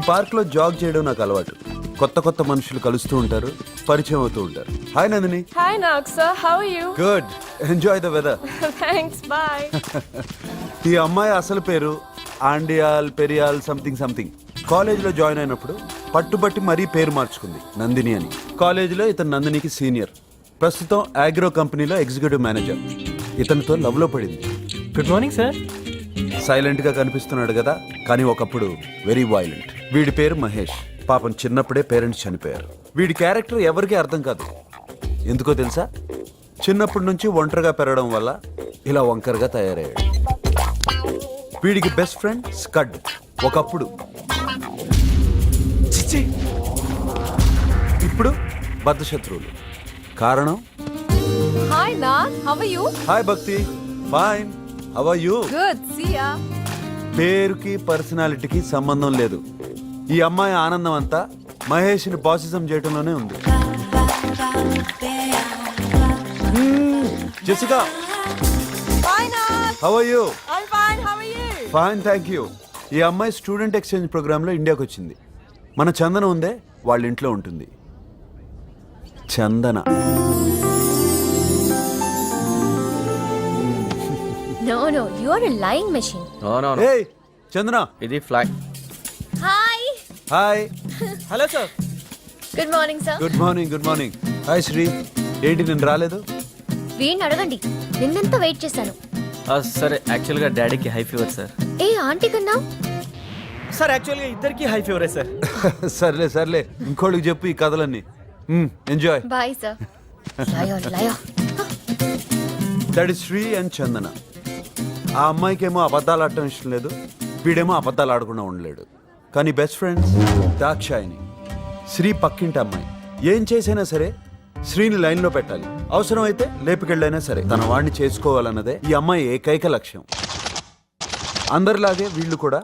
Park లో zag చేయడం నాకు అలవాటు. కొత్త కొత్త మనుషులు కలుస్తూ ఉంటారు, పరిచయం అవుతూ ఉంటారు. Hi Nandini. Hi Naksa, how are you? Good, enjoy the weather. Thanks, bye. ఈ అమ్మాయి అసలు పేరు ఆండియాల్ పెరియాల్ సంథింగ్ సంథింగ్. కాలేజీలో జాయిన్ అయినప్పుడు పట్టుబట్టి మరీ పేరు మార్చుకుంది, నందిని అని. కాలేజీలో ఇతను నందినికి సీనియర్. ప్రస్తుతం ఆగ్రో కంపెనీలో ఎగ్జిక్యూటివ్ మేనేజర్. ఇతనితో లవ్ లో పడింది. Good morning sir. సైలెంట్ గా కనిపిస్తున్నాడు కదా, కానీ ఒకప్పుడు వెరీ వైలెంట్. వీడి పేరు మహేష్. పాపం చిన్నప్పుడే పేరెంట్స్ చనిపోయారు. వీడి క్యారెక్టర్ ఎవరికీ అర్థం కాదు. ఎందుకో తెలుసా? చిన్నప్పటి నుంచి ఒంటరిగా పెరగడం వల్ల ఇలా వంకరగా తయారయ్యాడు. వీడికి బెస్ట్ ఫ్రెండ్ స్కడ్. ఒకప్పుడు, చిచ్చి, ఇప్పుడు బద్ధశత్రువులు. కారణం? Hi Nak, how are you? Hi Bhakti, fine. How are you? Good, see ya. పేరుకి పర్సనాలిటీకి సంబంధం లేదు. ఈ అమ్మాయి ఆనందం అంతా మహేష్ని బాసిజం చేయటంలోనే ఉంది. Jessica, Bye Nak. How are you? I'm fine, how are you? Fine, thank you. ఈ అమ్మాయి స్టూడెంట్ ఎక్స్చేంజ్ ప్రోగ్రాంలో ఇండియాకి వచ్చింది. మన చందన ఉందే, వాళ్ళ ఇంట్లో ఉంటుంది. చందన. No, you are a lying machine. No. ఏయ్ చందన. ఇది flag. Hi. Hi. Hello sir. Good morning, sir. Good morning, good morning. Hi Sri. ఏంటి నేను రాలేదు? వీణ్ణి అడగండి, నిన్నెంత వెయిట్ చేశాను. సరే, యాక్చువల్గా డాడీకి హై ఫీవర్ సార్. ఏ ఆంటీ కన్నా సార్ యాక్చువల్గా ఇద్దరికి హై ఫీవరే సార్. సర్లే సర్లే, ఇంకోళ్ళకి చెప్పు ఈ కథలన్నీ. ఎంజాయ్. Bye sir. లయో that is Sri and Chandana. ఆ అమ్మాయికేమో అబద్ధాలు ఆడటం ఇష్టం లేదు, వీడేమో అబద్ధాలు ఆడకుండా ఉండలేడు. కానీ బెస్ట్ ఫ్రెండ్స్ దాక్షాయిని. శ్రీ పక్కింటి అమ్మాయి. ఏం చేసైనా సరే శ్రీని లైన్లో పెట్టాలి. అవసరమైతే లేపుకెళ్ళైనా సరే తన వాడిని చేసుకోవాలన్నదే ఈ అమ్మాయి ఏకైక లక్ష్యం. అందరిలాగే వీళ్ళు కూడా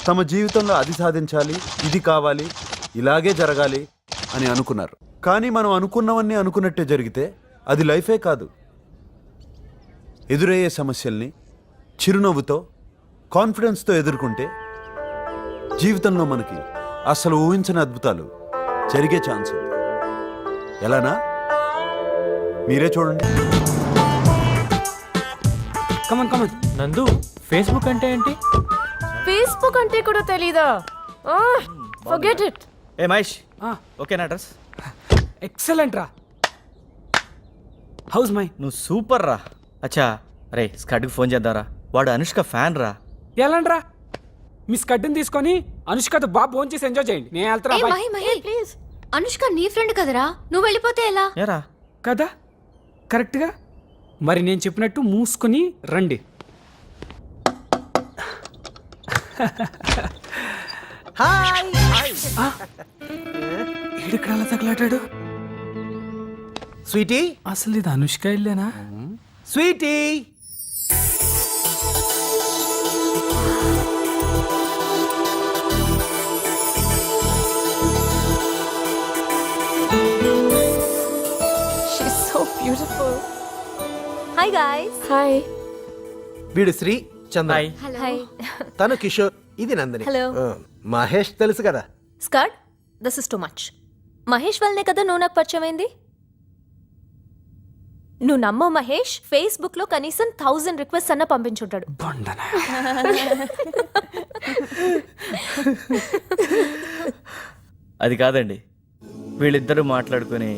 తమ జీవితంలో అది సాధించాలి, ఇది కావాలి, ఇలాగే జరగాలి అని అనుకున్నారు. కానీ మనం అనుకున్నవన్నీ అనుకున్నట్టే జరిగితే అది లైఫే కాదు. ఎదురయ్యే సమస్యల్ని చిరునవ్వుతో, కాన్ఫిడెన్స్తో ఎదుర్కొంటే జీవితంలో మనకి అసలు ఊహించని అద్భుతాలు జరిగే ఛాన్స్ ఉంది. ఎలానా? మీరే చూడండి. కమన్ నందు, ఫేస్బుక్ అంటే ఏంటి? Facebook అంటే కూడా తెలీదా? Forget it. ఏ మహేష్, ఓకేనా అడ్రస్? ఎక్సలెంట్ రా. హౌస్ మై నువ్వు సూపర్ రా. అచ్చా, రే స్కడ్కి ఫోన్ చేద్దారా, వాడు అనుష్క ఫ్యాన్ రా. ఎలాంట్రా? మీ స్కడ్ని తీసుకొని అనుష్కతో బాగా ఫోన్ చేసి ఎంజాయ్ చేయండి. నేను వెళ్తారా? ఏ మహి ప్లీజ్. అనుష్క నీ ఫ్రెండ్ కదరా, నువ్వు వెళ్ళిపోతే ఎలా? ఏరా కదా కరెక్ట్గా. మరి నేను చెప్పినట్టు మూసుకొని రండి. ఈడిక్కడ అలా తగలాటాడు. స్వీటీ, అసలు ఇది అనుష్క ఇల్లేనా? Sweety, She's so beautiful. Hi guys. Hi. వీడు శ్రీ, చంద్ర, హాయ్. Hi. తను కిషోర్, ఇది నందిని. Hello. మహేష్ తెలుసు కదా. Scud, this is too much. Mahesh వల్లనే కదా నువ్వు నాకు పరిచయమైంది. నువ్వు నమ్మో మహేష్ ఫేస్బుక్ లో కనీసం 1000 రిక్వెస్ట్ అన్న పంపించుంటాడు. బొండనా. అది కాదండి, వీళ్ళిద్దరూ మాట్లాడుకుని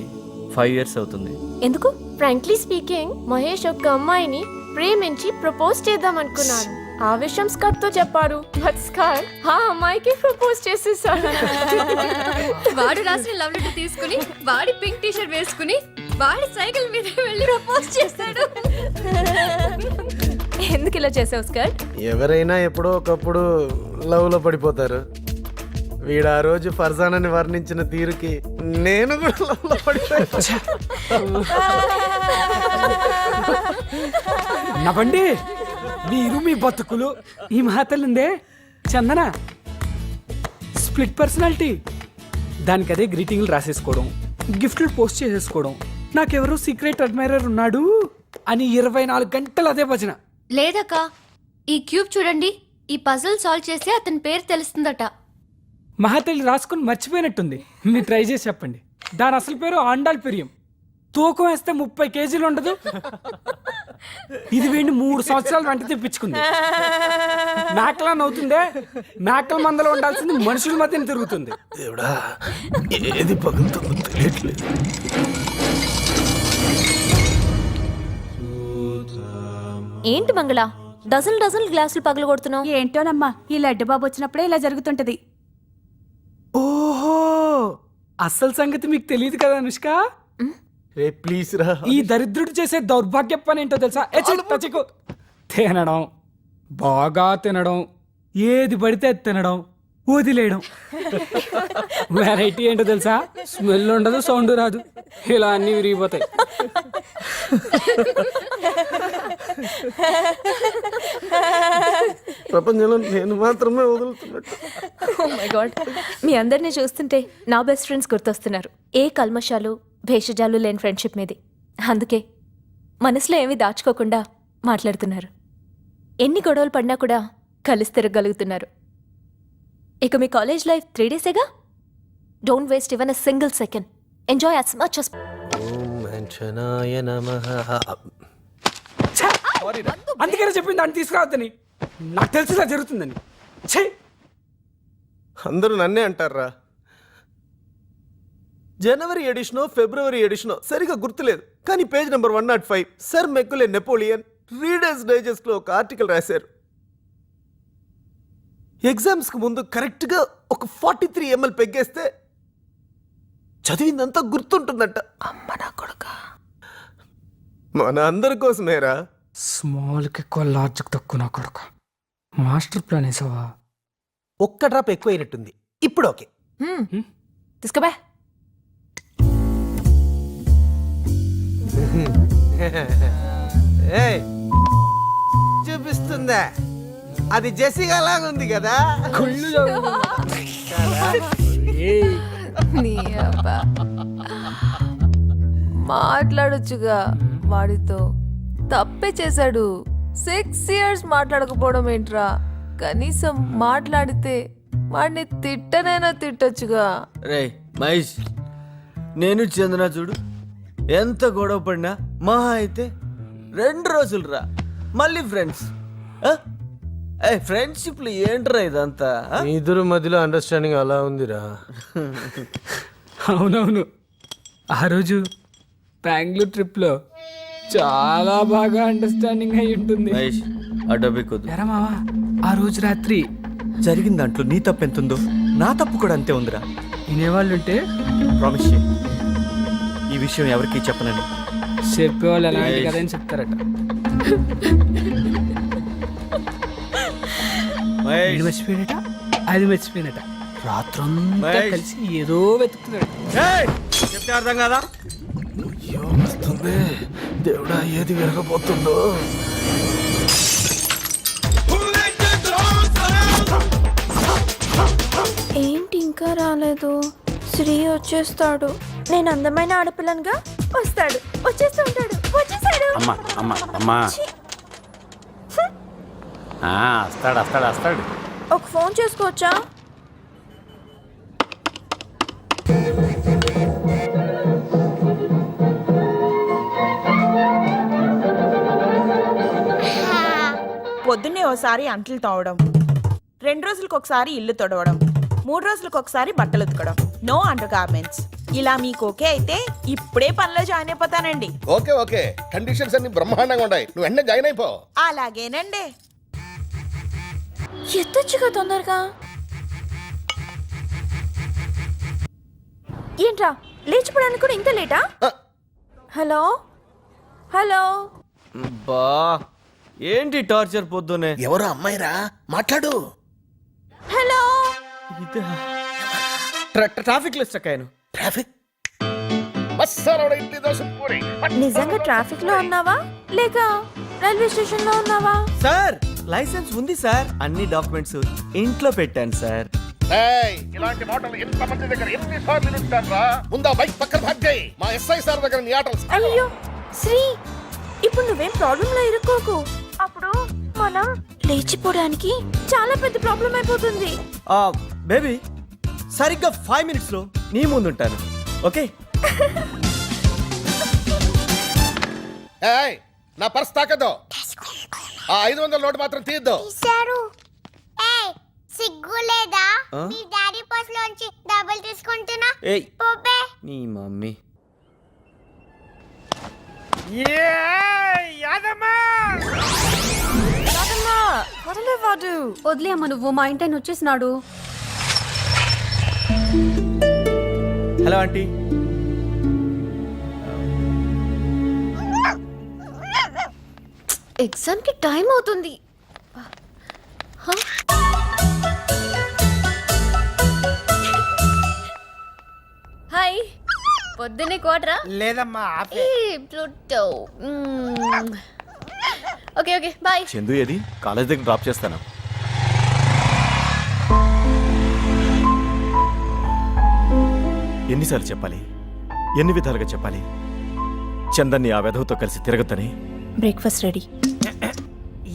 5 years అవుతుంది. ఎందుకు? ఫ్రాంక్లీ స్పీకింగ్, మహేష్ ఒక అమ్మాయిని ప్రేమించి ప్రపోజ్ చేద్దాం అనుకున్నాడు. ఆ విషయం స్కట్ తో చెప్పాడు. బట్ స్కట్ ఆ అమ్మాయికి ప్రపోజ్ చేసేసాడు. వాడు రాసిన లవ్ లెటర్ తీసుకుని వాడి పింక్ టీ షర్ట్ వేసుకుని వాడి సైకిల్ మీద వెళ్ళి ప్రపోజ్ చేశాడు. ఎందుకు ఇలా చేసావు స్కట్? ఎవరైనా ఎప్పుడో ఒకప్పుడు లవ్ లో పడిపోతారు. వీడు ఆ రోజు ఫర్జానాని వర్ణించిన తీరుకి నేను కూడా లవ్ లో పడిపోయాను. నవ్వండి మీరు మీ బతుకులు. ఈ మాటలుందే చందన స్ప్లిట్ పర్సనాలిటీ. దానికి అదే గ్రీటింగ్లు రాసేసుకోవడం, గిఫ్ట్లు పోస్ట్ చేసేసుకోవడం, నాకెవరో సీక్రెట్ అడ్మైరర్ ఉన్నాడు అని 24 గంటలు అదే భజన. లేదక్క, ఈ క్యూబ్ చూడండి, ఈ పజిల్ సాల్వ్ చేస్తే అతని పేరు తెలుస్తుందట. మహాతల్లి రాసుకుని మర్చిపోయినట్టుంది. మీరు ట్రై చేసి చెప్పండి. దాని అసలు పేరు ఆండాల్ పెరియం. తూకం వేస్తే 30 కేజీలు ఉండదు. ఇది వీడిని 3 సంవత్సరాలు వెంట తెప్పించుకుంది. మేకలా నవ్వుతుందే, మేకల మందలో ఉండాల్సింది మనుషుల మధ్యన తిరుగుతుంది. దేవుడా, ఏది పగులుతుందో తెలియట్లేదు. ఏంటి మంగళ డజన్ గ్లాసులు పగలు కొడుతున్నావు? ఏంటోనమ్మా, ఈ లడ్డు బాబు వచ్చినప్పుడే ఇలా జరుగుతుంటది. ఓహో, అసలు సంగతి మీకు తెలియదు కదా అనుష్క. రే ప్లీజ్ రా. ఈ దరిద్రుడు చేసే దౌర్భాగ్య పని ఏంటో తెలుసా? తినడం, బాగా తినడం, ఏది పడితే అది తినడం, వదిలేయడం. వెరైటీ ఏంటో తెలుసా? స్మెల్ ఉండదు, సౌండ్ రాదు, ఇలా అన్ని విరిగిపోతాయి. ప్రపంచంలో నేను మాత్రమే వదులుతున్నట్టు. Oh my God. మీ అందరినీ చూస్తుంటే నా బెస్ట్ ఫ్రెండ్స్ గుర్తొస్తున్నారు. ఏ కల్మషాలు భేషజాలు లేని ఫ్రెండ్షిప్ మీది. అందుకే మనసులో ఏమీ దాచుకోకుండా మాట్లాడుతున్నారు. ఎన్ని గొడవలు పడినా కూడా కలిసి తిరగలుగుతున్నారు. ఇక మీ కాలేజ్ లైఫ్ 3 డేసేగా. Don't waste even a single second. Enjoy as much as అందుకనే చెప్పింది దాన్ని తీసుకురావద్దని. నాకు తెలిసి ఇలా జరుగుతుందని. ఛీ! అందరూ నన్నే అంటారా. జనవరి ఎడిషనో ఫిబ్రవరి ఎడిషనో సరిగా గుర్తులేదు, కానీ page number 105 sir మెక్కులే Napoleon readers digest లో ఒక ఆర్టికల్ రాశారు. ఎగ్జామ్స్ కు ముందు కరెక్ట్ గా ఒక 43 ml పెగ్గేస్తే చదివిందంతా గుర్తుంటుందంట. అమ్మ నా కొడుక, మన అందరి కోసమేరా. స్మాల్కి ఎక్కువ లార్జ్కి తక్కువ నా కొడుక. మాస్టర్ ప్లాన్ వేసావా? ఒక్క డ్రాప్ ఎక్కువైనట్టుంది. ఇప్పుడు ఓకే. తీసుకోబా. ఏయ్, చూపిస్తుందా? అది జెసిగా లాగుంది కదా. మాట్లాడొచ్చుగా వాడితో. తప్పే చేశాడు. 6 years మాట్లాడకపోవడం ఏంట్రా? కనీసం మాట్లాడితే వాడిని తిట్టనైనా తిట్టొచ్చుగా. రే మహేష్, నేను చందన చూడు ఎంత గొడవ పడినా మహా అయితే 2 రోజులు రా, మళ్ళీ ఫ్రెండ్స్. ఫ్రెండ్షిప్లు ఏంట్రా ఇదంతా? మీ ఇద్దరు మధ్యలో అండర్స్టాండింగ్ అలా ఉందిరా. అవునవును, ఆ రోజు బెంగళూరు ట్రిప్లో చాలా బాగా అండర్స్టాండింగ్ అయి ఉంటుంది. మహేష్, ఆ డబ్బికొద్దు. ఎరా మావా, ఆ రోజు రాత్రి జరిగిన దాంట్లో నీ తప్పు ఎంత ఉందో నా తప్పు కూడా అంతే ఉందిరా. వినేవాళ్ళు ఉంటే ప్రామిస్ చేయి, ఈ విషయం ఎవరికి చెప్పనని. చెప్పేవాళ్ళు ఎలాంటి కదా అని చెప్తారట. ఇది మర్చిపోయినట, అది మర్చిపోయినట. రాత్రంతా కలిసి ఏదో వెతుకుతున్నాడు. చెప్తే అర్థం కదా? వస్తుంది దేవుడా, ఏది విరగబోతుందో. ఏంటి ఇంకా రాలేదు? శ్రీ వచ్చేస్తాడు. నేను అందమైన ఆడపిల్లనుగా వస్తాడు, వచ్చేస్తూ ఉంటాడు. వచ్చేసాడు. అమ్మా అమ్మా అమ్మా, వస్తాడు వస్తాడు వస్తాడు. ఒక ఫోన్ చేసుకోవచ్చా? పొద్దున్నే ఓసారి అంట్లు తోవడం, 2 రోజులకు ఒకసారి ఇల్లు తొడవడం, 3 రోజులకు ఒకసారి బట్టలు ఉతకడం. No under garments. ఇలా మీకు ఓకే అయితే ఇప్పుడే పనిలో జాయిన్ అయిపోతానండి. ఓకే ఓకే, కండిషన్స్ అన్ని బ్రహ్మాండంగా ఉన్నాయి. నువ్వు వెంటనే జాయిన్ అయిపో. అలాగేనండి. ఎత్తొచ్చుగా తొందరగా. ఏంట్రా లేచిపోవడానికి కూడా ఇంత లేటా? Hello hello. బా, ఏంటి టార్చర్ పొద్దునే? ఎవరు అమ్మాయిరా, మాట్లాడు. హలో. ట్రాఫిక్ లో స్టక్ అయ్యాను. ట్రాఫిక్ నిజంగా ట్రాఫిక్ లో ఉన్నావా లేక రైల్వే స్టేషన్ లో ఉన్నావా? సార్, లైసెన్స్ ఉంది సార్, అన్ని డాక్యుమెంట్స్ ఇంట్లో పెట్టాను సార్. ఇలాంటి మాటలు ఎంత మంది దగ్గర ఎన్నిసార్లు వింటారా? ముందా బైక్ పక్కన భాగ్ చేయి. మా ఎస్ఐ సార్ దగ్గర నీ ఆటలు. అయ్యో శ్రీ, ఇప్పుడు నువ్వేం ప్రాబ్లం లో ఇరుక్కోకు. అప్పుడు మనం లేచిపోవడానికి చాలా పెద్ద ప్రాబ్లం అయిపోతుంది. బేబీ, సరిగ్గా 5 minutes లో నీ ముందుంటాను. ఓకే? ఏయ్, నా పర్స్ తాకద్దు. ఆ 500 నోటు మాత్రం తీయద్దు. సిగ్గు లేదా ఆ? మీ డాడీ పర్స్ లోంచి డబ్బులు తీసుకుంటున్నా ఏయ్ పోపే నీ మమ్మీ. వదిలే అమ్మ, నువ్వు మా ఇంటి ఆయన వచ్చేసినాడు. Hello aunty. ఎగ్జామ్ కి టైం అవుతుంది. హాయ్, పొద్దున్నే క్వార్టరా? లేదమ్మా Pluto. Okay okay bye. Chandu ఏది? కాలేజ్ దగ్గర డ్రాప్ చేస్తాను. ఎన్నిసార్లు చెప్పాలి, ఎన్ని విధాలుగా చెప్పాలి చందన్ని ఆ వెధవతో కలిసి తిరగద్దని? Breakfast ready.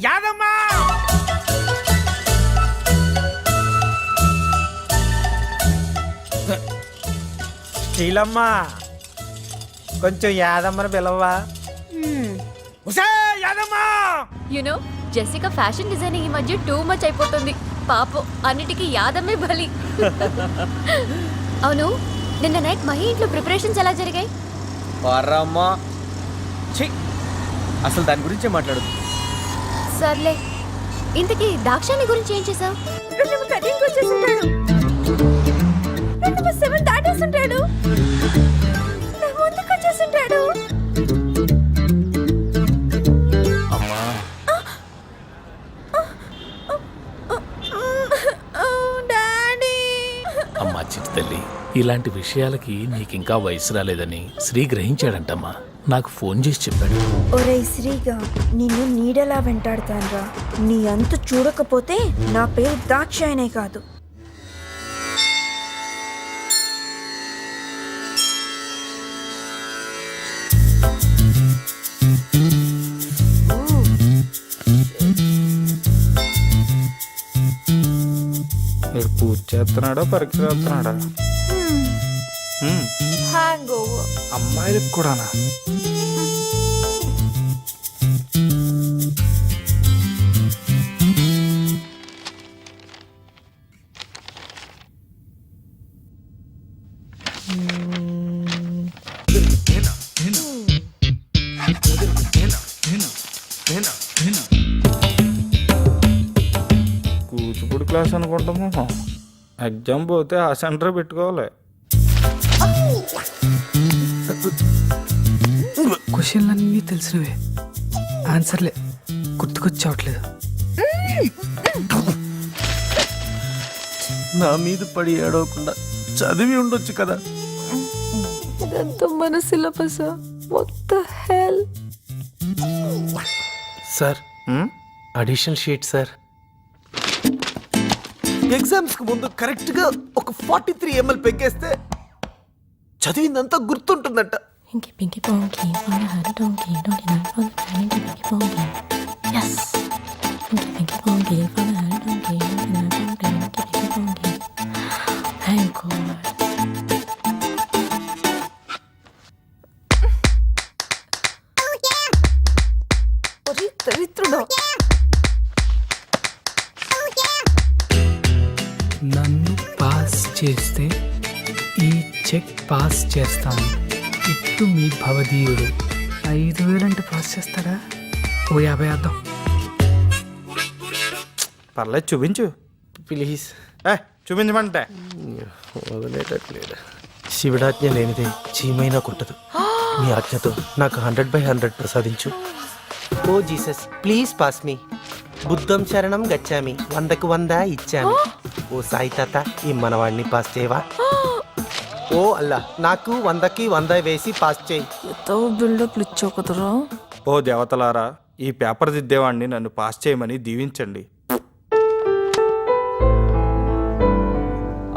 యాదమ్మా శ్రీలమ్మా, కొంచెం యాదమ్మని పిలవా? యాదమ్మా యునో జెసికా ఫ్యాషన్ డిజైనింగ్ ఈ మధ్య టూ మచ్ అయిపోతుంది. పాపం అన్నిటికీ యాదమ్మే బలి. అవును, నిన్న నైట్ మహి ఇంట్లో ప్రిపరేషన్స్ ఎలా జరిగాయి? పరమ్మా, అసలు దాని గురించే మాట్లాడదు. సర్లే, ఇంతకీ దాక్షాని గురించి ఏం చేసావు? అమ్మా అమ్మా చిట్టి తల్లి, ఇలాంటి విషయాలకి నీకింకా వయసు రాలేదని శ్రీ గ్రహించాడంటమ్మా. నాకు ఫోన్ చేసి చెప్పాడు. ఒరే శ్రీగా, నిన్ను నీడలా వెంటాడుతాన్రా. నీ అంతు చూడకపోతే నా పేరు దాక్షాయనే కాదు. పూజ చేస్తున్నాడా, పరీక్ష చేస్తున్నాడా? Hang over. అమ్మాయిలకు కూడానా? కూచిపూడి క్లాస్ అనుకుంటాము. ఎగ్జామ్ పోతే ఆ సెంటర్ పెట్టుకోవాలి. క్వశ్చన్లు అన్నీ తెలిసినవే, ఆన్సర్లే గుర్తుకొచ్చావట్లేదు. నా మీద పడి ఏడవకుండా చదివి ఉండొచ్చు కదా. ఇదంతా మన syllabus. What the hell? Sir, additional sheet sir. Exams కు ముందు కరెక్ట్ గా ఒక 43 ml పెగ్గేస్తే చదివిందంతా గుర్తుంటుందట. Pinky pinky ponky, wanna have a donkey, donkey night for the pinky pinky ponky. Yes. Pinky pinky ponky, wanna have a donkey, donkey night for the pinky pinky ponky. Thank God. దరిద్రుడు. నన్ను pass చేస్తే ఈ check pass చేస్తాను. ఇట్టు మీ భవదీయుడు. 5,000 అంటే pass చేస్తాడా? ఓ 50 వేద్దాం. పర్లేదు, చూపించు ప్లీజ్. చూపించమంటే వదిలేటట్లేదు. శివుడాజ్ఞ లేనిదే చీమైనా కుట్టదు. మీ ఆజ్ఞతో నాకు 100/100 ప్రసాదించు. ఓ జీసస్, ప్లీజ్ పాస్ మీ. బుద్ధం శరణం గచ్చామి, 100కు 100 ఇచ్చామి. ఓ సాయి తాత, ఈ మనవాడిని పాస్ చేయవా? ఓ అల్లా, నాకు 100కి 100 వేసి పాస్ చేయి. బిల్డప్ ఇచ్చోకుదురా. ఓ దేవతలారా, ఈ పేపర్ దిద్దేవాడిని నన్ను పాస్ చేయమని దీవించండి.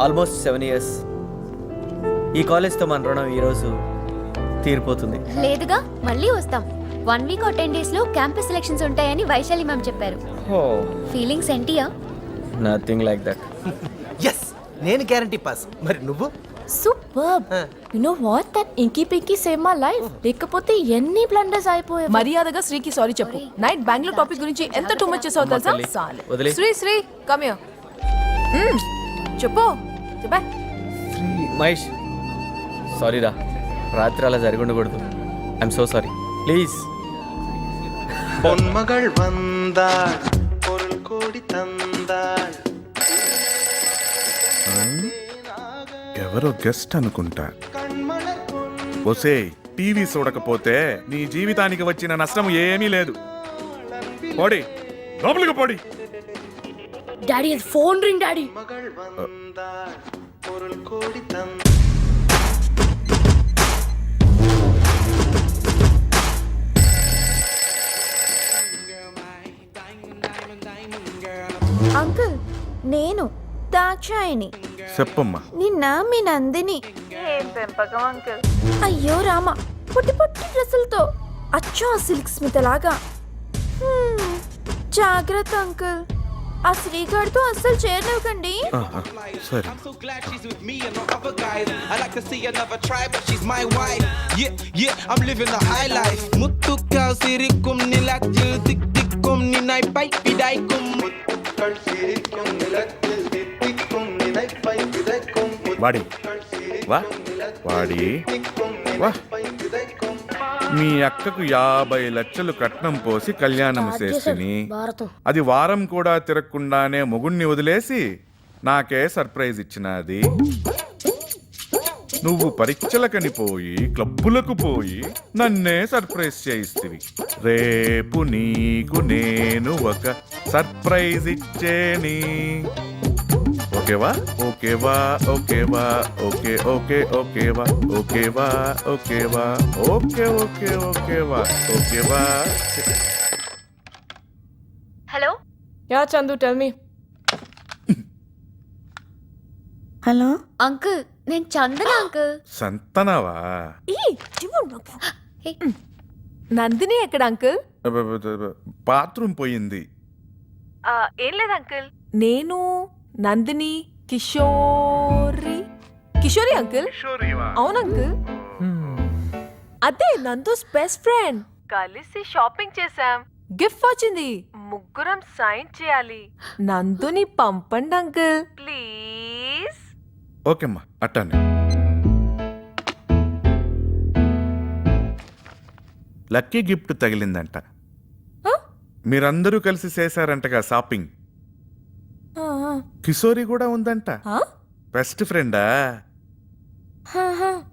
Almost 7 years. ఈ కాలేజ్తో మన రుణం ఈరోజు తీరిపోతుంది. లేదుగా, మళ్ళీ వస్తాం. 1 week or 10 days లో క్యాంపస్ సెలక్షన్స్ ఉంటాయని వైశాలి మ్యామ్ చెప్పారు. ఫీలింగ్స్ ఏంటియా? Nothing like that. ఎస్, నేను గ్యారంటీ పాస్. మరి నువ్వు? Super. You know what, that inky pinky save my life. లేకపోతే ఎన్ని బ్లండర్స్ అయిపోయాయి. మర్యాదగా శ్రీకి సారీ చెప్పు. నైట్ బెంగళూరు టాపిక్ గురించి ఎంత టూ మచ్ చేసావు తెలుసా? తల్లి, వదిలే. Sri come here. చెప్పు చెప్పా. మహేష్ సారీ రా, రాత్రి అలా జరిగి ఉండకూడదు. I'm so sorry, please. பொன்மகள் வந்தாள் பொருள் கோடி தந்தாள். ఎవరో గెస్ట్ అనుకుంటా. ఒసే, టీవీ చూడకపోతే నీ జీవితానికి వచ్చిన నష్టం ఏమీ లేదు. పోడి లోపలికి పోడి. Daddy phone ring daddy. பொருள் கோடி தந்தாள். అంకుల్ నేను దాక్షాయిని. చెప్పమ్మా. నిన్న మీ నందిని. ఏం పెంపకం అంకుల్. అయ్యో రామ, పొట్టి పొట్టి డ్రెస్సులతో అచ్చో ఆ సిల్క్ స్మిత లాగా. జాగ్రత్త అంకుల్, ఆ శ్రీగాడితో అస్సలు చేరనివ్వకండి. సరే. వాడి వా వాడి వా. మీ అక్కకు 50 లక్షలు కట్నం పోసి కళ్యాణం చేసిని, అది వారం కూడా తిరగకుండానే మొగుణ్ణి వదిలేసి నాకే సర్ప్రైజ్ ఇచ్చినది. నువ్వు పరీక్షలకని పోయి క్లబ్బులకు పోయి నన్నే సర్ప్రైజ్ చేయిస్తివి. రేపు నీకు నేను ఒక సర్ప్రైజ్ ఇచ్చేని. ఓకేవా? ఓకేవా? ఓకేవా? ఓకే ఓకే ఓకేవా? ఓకేవా? ఓకేవా? ఓకే ఓకే ఓకేవా? ఓకేవా? Hello yeah Chandu, tell me. Hello uncle, నేను చందన అంకుల్. సంతనవా? నందిని ఎక్కడ అంకుల్? బాత్రూమ్ పోయింది. ఏం లేదు అంకుల్, నేను నందిని కిషోరి అంకుల్. అవును అంకుల్, అదే నందూస్ బెస్ట్ ఫ్రెండ్. కలిసి షాపింగ్ చేసాం, గిఫ్ట్ వచ్చింది, ముగ్గురం సైన్ చేయాలి. నందుని పంపండి అంకుల్ ప్లీజ్. ఓకేమ్మా, అట్టానే. లక్కీ గిఫ్ట్ తగిలిందంట. మీరందరూ కలిసి చేశారంటగా షాపింగ్. కిషోరి కూడా ఉందంట. బెస్ట్ ఫ్రెండా?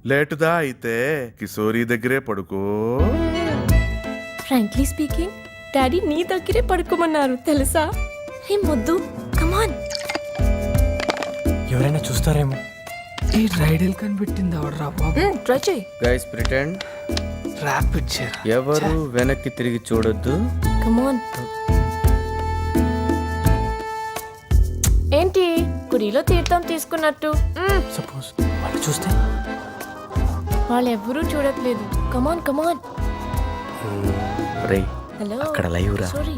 లేటుదా అయితే కిషోరి దగ్గరే పడుకో. ఫ్రాంక్లీ స్పీకింగ్, డాడీ నీ దగ్గరే పడుకోమన్నారు తెలుసా. హే మొద్దు, కమాన్. ఎవరైనా చూస్తారేమో. ఈ రైడల్ కనిపెట్టింది ఎవడరా బాబు? ట్రై చేయి. Guys pretend. ట్రాప్ ఇచ్చారా? ఎవరు వెనక్కి తిరిగి చూడొద్దు. కమాన్. ఏంటి కుడిలో తీర్థం తీసుకున్నట్టు? సపోజ్ వాళ్ళు చూస్తే? వాళ్ళు ఎవరూ చూడట్లేదు. కమాన్ కమాన్. రే, హలో, అక్కడ లైవ్ రా. సారీ,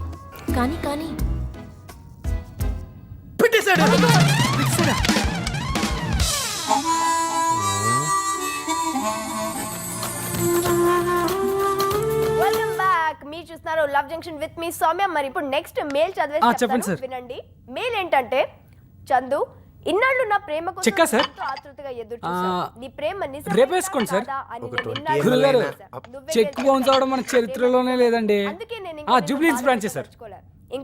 కానీ పెట్టేశాడు. Welcome back. మీరు చూస్తున్నారు love junction with me Soumya. మరి ఇప్పుడు నెక్స్ట్ మెయిల్ చెప్పండి సార్. వినండి. మెయిల్ ఏంటంటే, చందు, ఇన్నాళ్ళు నా ప్రేమ కోసం చెక్కా సార్? ఎంతో ఆతృతగా ఎదురు చూశాను. నీ ప్రేమ నిజమేనా రేపు వేసుకోండి సార్. కాదా అని ఒక నేను 20 ఇన్నాళ్ళు గురుగారు, చూశాను. నువ్వే చెక్ గెలిచావు. బౌన్స్ అవడం మన చరిత్రలోనే లేదండి. అందుకే నేను ఇంకా నిన్ను జూబ్లీహిల్స్ బ్రాంచే సార్. మర్చిపోలే.